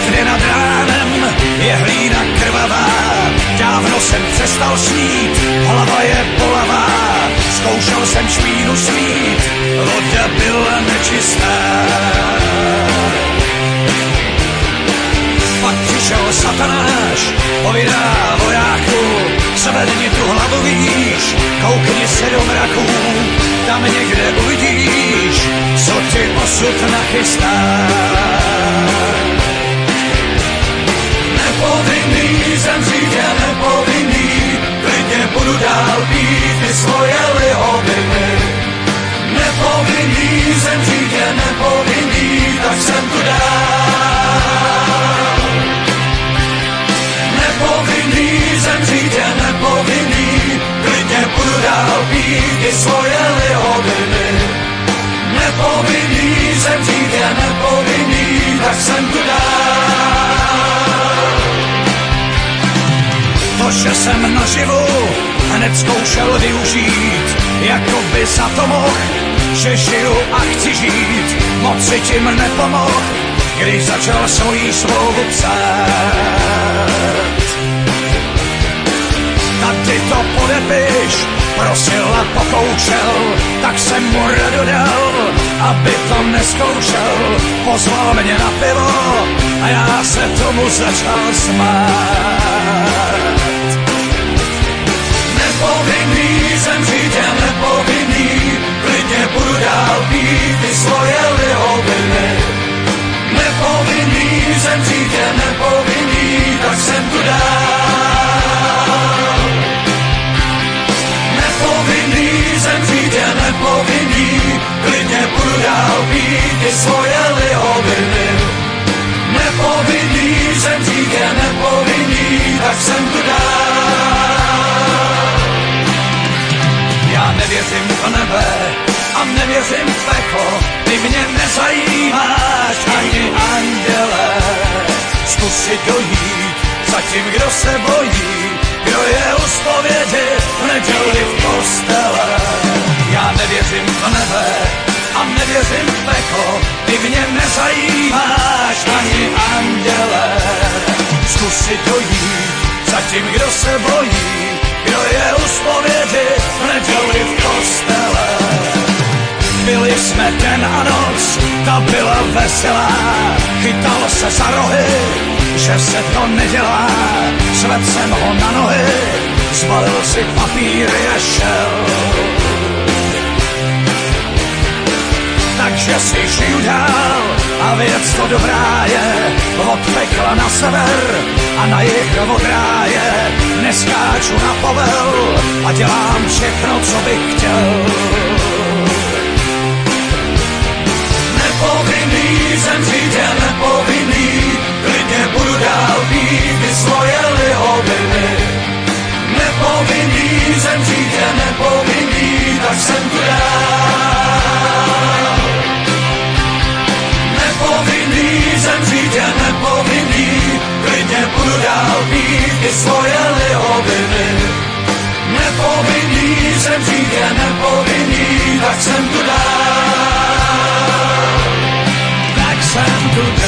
bitvě nad ránem je hlína krvavá. Dávno jsem přestal snít, hlava je bolavá. Zkoušel jsem špínu smít, voda byla nečistá. Pak přišel satanáš, povídá vojáku, zvedni tu hlavu výš, koukni se do mraku, tam někde uvidíš, co ti osud nachystá. Nepovinný zemřít je nepovinný, klidně budu dál pít ty svoje lihoviny. Nepovinný zemřít je nepovinný, tak jsem tu dál. Nepovinný zemřít je nepovinný, klidně budu dál pít ty svoje lihoviny. Nepovinný zemřít je nepovinný, tak jsem tu dál. To, že jsem naživu hned zkoušel využít, jako by za to mohl, že žiju a chci žít. Moc si tím nepomohl, když začal svojí smlouvu psát. Tady to podepiš, prosil a pokoušel, tak jsem mu radu dal, aby to neskoušel. Pozval mě na pivo a já se tomu začal smát. Nepovinný zemřít je nepovinný, klidně budu dál pít ty svoje lihoviny. Nepovinný zemřít je nepovinný, tak jsem tu dál. Nepovinný zemřít je nepovinný, klidně budu dál pít ty svoje lihoviny. Nepovinný zemřít je nepovinný, tak jsem tu dál. Já nevěřím v nebe a nevěřím v peklo, ty mě nezajímáš ani anděle. Zkus si dojít za tím, kdo se bojí, kdo je u zpovědi v neděli v kostele. Já nevěřím v nebe a nevěřím v peklo, ty mě nezajímáš ani anděle. Zkus si dojít za tím, kdo se bojí, kdo je u zpovědi v neděli v kostele. Byli jsme den a noc, ta byla veselá, chytal se za rohy, že se to nedělá. Svedl jsem ho na nohy, zbalil si papíry a šel. Takže si žiju dál a věc to dobrá je, od pekla na sever a na jih od ráje. Neskáču na povel a dělám všechno, co bych chtěl. Nepovinný zemřít je nepovinný, klidně budu dál pít ty svoje lihoviny. Nepovinný zemřít je nepovinný, tak jsem tu dál. Nepovinný zemřít je nepovinný, klidně budu dál pít ty svoje lihoviny. Nepovinný zemřít je nepovinný, tak jsem tu dál. Tak jsem tu dál.